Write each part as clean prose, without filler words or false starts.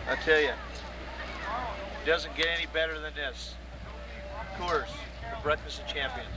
I tell you, doesn't get any better than this. Coors, the breakfast of champions.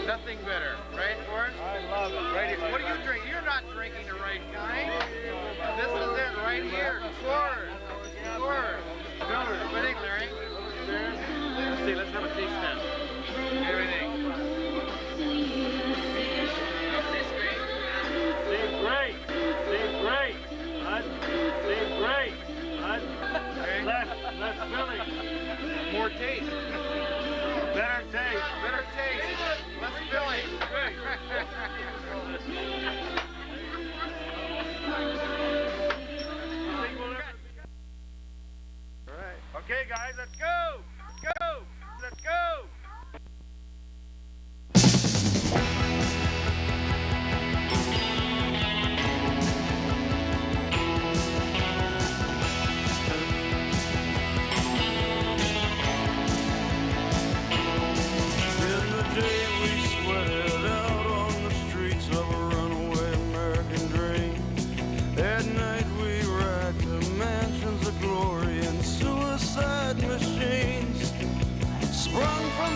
Nothing better, right, Torrance? I love it. Right here. What are you drinking? You're not drinking the right kind. This is it right here. Coors. Coors. Fitting, Larry. Let's see. Let's have a taste test. Everything. They're great. They're great. They're great. Less filling. More taste. Better taste. Better taste. Less filling. All right. Okay, guys, let's go. Let's go. Let's go. Machines sprung from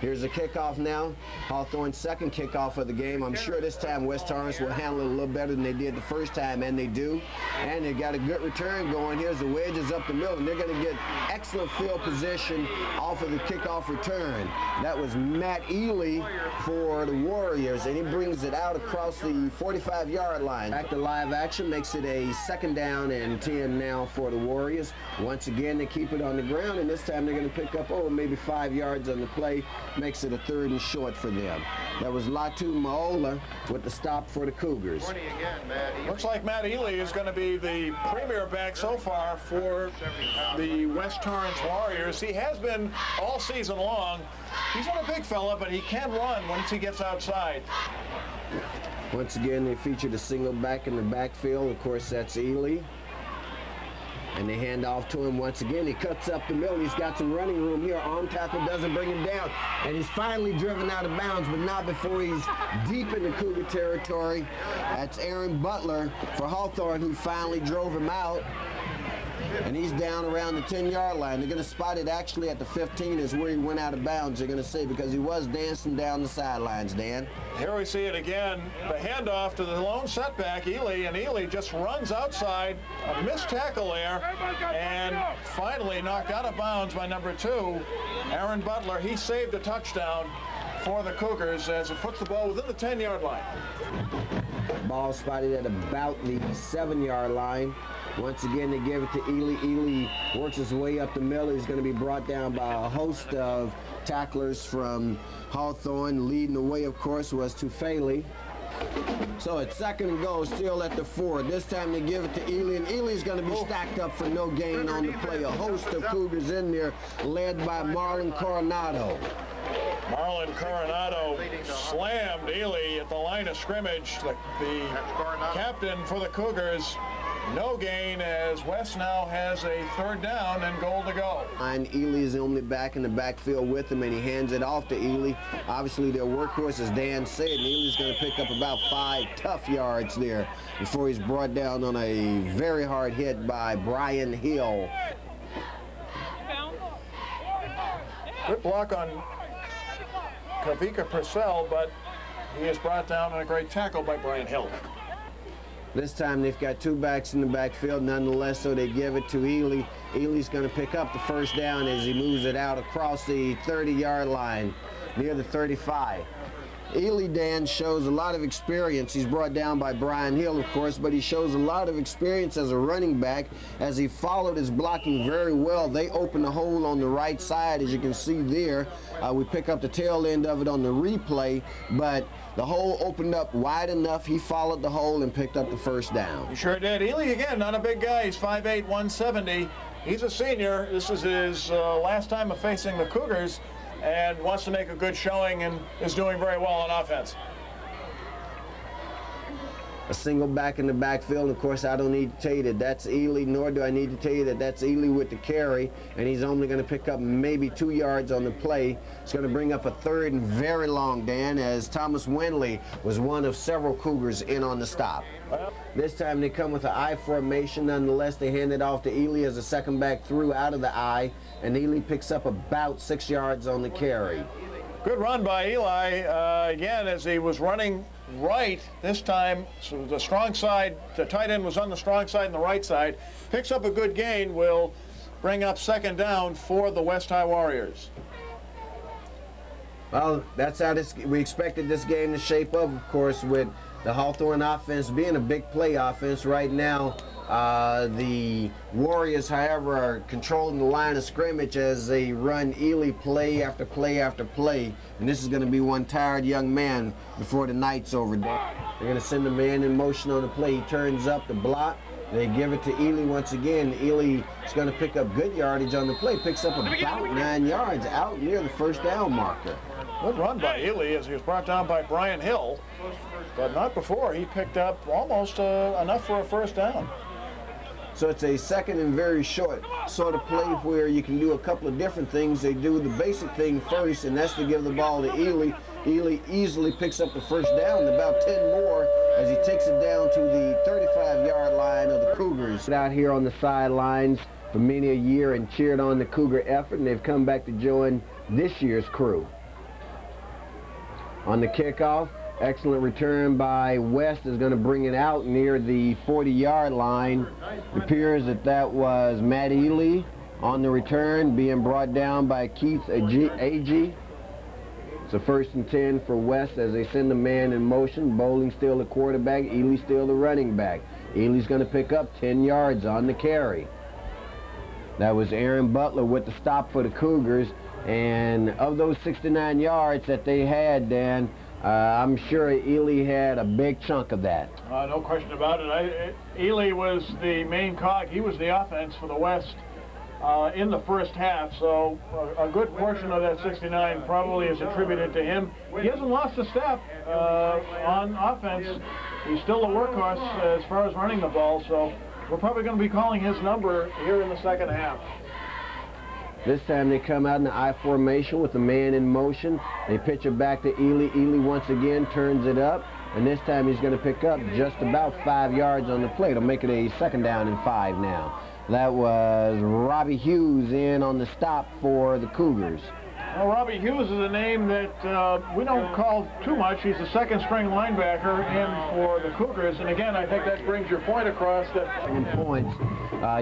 Here's the kickoff now. Hawthorne's second kickoff of the game. I'm sure this time West Torrance will handle it a little better than they did the first time, and they do. And they got a good return going. Here's the wedges up the middle, and they're going to get excellent field position off of the kickoff return. That was Matt Ely for the Warriors, and he brings it out across the 45-yard line. Back to live action, makes it a 2nd down and 10 now for the Warriors. Once again, they keep it on the ground, and this time they're going to pick up, maybe 5 yards on the play. Makes it a 3rd and short for them. That was Latu Maola with the stop for the Cougars. Looks like Matt Ely is going to be the premier back so far for the West Torrance Warriors. He has been all season long. He's not a big fella, but he can run once he gets outside. Once again, they featured a single back in the backfield. Of course, that's Ely. And they hand off to him once again. He cuts up the middle. He's got some running room here. Arm tackle doesn't bring him down. And he's finally driven out of bounds, but not before he's deep in the Cougar territory. That's Aaron Butler for Hawthorne, who finally drove him out. And he's down around the 10-yard line. They're going to spot it actually at the 15 is where he went out of bounds, they're going to say, because he was dancing down the sidelines, Dan. Here we see it again. The handoff to the lone setback, Ely, and Ely just runs outside. A missed tackle there, and finally knocked out of bounds by number 2, Aaron Butler. He saved a touchdown for the Cougars as it puts the ball within the 10-yard line. Ball spotted at about the 7-yard line. Once again, they give it to Ely. Ely works his way up the middle. He's going to be brought down by a host of tacklers from Hawthorne. Leading the way, of course, was Tufele. So it's 2nd and goal, still at the 4. This time they give it to Ely, and Ely's going to be stacked up for no gain on the play. A host of Cougars in there, led by Marlon Coronado. Marlon Coronado slammed Ely at the line of scrimmage. The captain for the Cougars, no gain, as West now has a 3rd down and goal to go. And Ely is the only back in the backfield with him, and he hands it off to Ely. Obviously, their workhorse, as Dan said, and Ely's going to pick up about 5 tough yards there before he's brought down on a very hard hit by Brian Hill. Good block on Kavika Purcell, but he is brought down on a great tackle by Brian Hill. This time they've got 2 backs in the backfield, nonetheless, so they give it to Ely. Ely's going to pick up the 1st down as he moves it out across the 30-yard line near the 35. Ely, Dan, shows a lot of experience. He's brought down by Brian Hill, of course, but he shows a lot of experience as a running back as he followed his blocking very well. They opened the hole on the right side, as you can see there. We pick up the tail end of it on the replay, but the hole opened up wide enough. He followed the hole and picked up the 1st down. He sure did. Ely, again, not a big guy. He's 5'8", 170. He's a senior. This is his last time of facing the Cougars, and wants to make a good showing and is doing very well on offense. A single back in the backfield. Of course, I don't need to tell you that that's Ely, nor do I need to tell you that that's Ely with the carry, and he's only going to pick up maybe 2 yards on the play. It's going to bring up a 3rd and very long, Dan, as Thomas Wendley was one of several Cougars in on the stop. This time they come with an I formation. Nonetheless, they hand it off to Ely as the 2nd back through out of the I, and Ely picks up about 6 yards on the carry. Good run by Ely, again, as he was running right this time. So the strong side, the tight end was on the strong side and the right side. Picks up a good gain, will bring up 2nd down for the West High Warriors. Well, that's how we expected this game to shape up, of course, with the Hawthorne offense being a big play offense right now. The Warriors, however, are controlling the line of scrimmage as they run Ely play after play after play. And this is going to be one tired young man before the night's over. They're going to send the man in motion on the play. He turns up the block. They give it to Ely once again. Ely is going to pick up good yardage on the play. Picks up about 9 yards out near the 1st down marker. Good run by Ely as he was brought down by Brian Hill. But not before. He picked up almost enough for a 1st down. So it's a 2nd and very short sort of play where you can do a couple of different things. They do the basic thing first, and that's to give the ball to Ely. Ely easily picks up the 1st down, about 10 more, as he takes it down to the 35-yard line of the Cougars. Out here on the sidelines for many a year and cheered on the Cougar effort, and they've come back to join this year's crew. on the kickoff. Excellent return by West is going to bring it out near the 40-yard line. It appears that that was Matt Ely on the return, being brought down by Keith Agee. It's a 1st and 10 for West as they send the man in motion. Bowling still the quarterback, Ely still the running back. Ely's going to pick up 10 yards on the carry. That was Aaron Butler with the stop for the Cougars. And of those 69 yards that they had, Dan, I'm sure Ely had a big chunk of that. No question about it. Ely was the main cog. He was the offense for the West in the first half, so a good portion of that 69 probably is attributed to him. He hasn't lost a step on offense. He's still a workhorse as far as running the ball, so we're probably going to be calling his number here in the second half. This time they come out in the I formation with the man in motion. They pitch it back to Ely. Ely once again turns it up, and this time he's going to pick up just about 5 yards on the plate. It'll make it a 2nd down and 5 now. That was Robbie Hughes in on the stop for the Cougars. Well, Robbie Hughes is a name that we don't call too much. He's a 2nd-string linebacker in for the Cougars, and again, I think that brings your point across that. In points,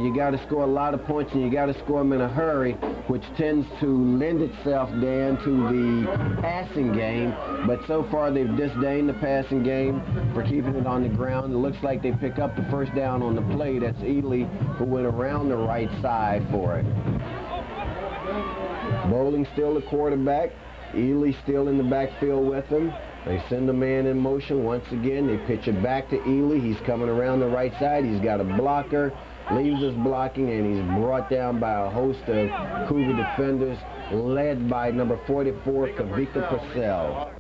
you got to score a lot of points, and you got to score them in a hurry, which tends to lend itself, Dan, to the passing game. But so far, they've disdained the passing game for keeping it on the ground. It looks like they pick up the 1st down on the play. That's Ely, who went around the right side for it. Bowling still the quarterback. Ely still in the backfield with him. They send the man in motion once again. They pitch it back to Ely. He's coming around the right side. He's got a blocker, leaves his blocking, and he's brought down by a host of Cougar defenders led by number 44, Kavika Purcell.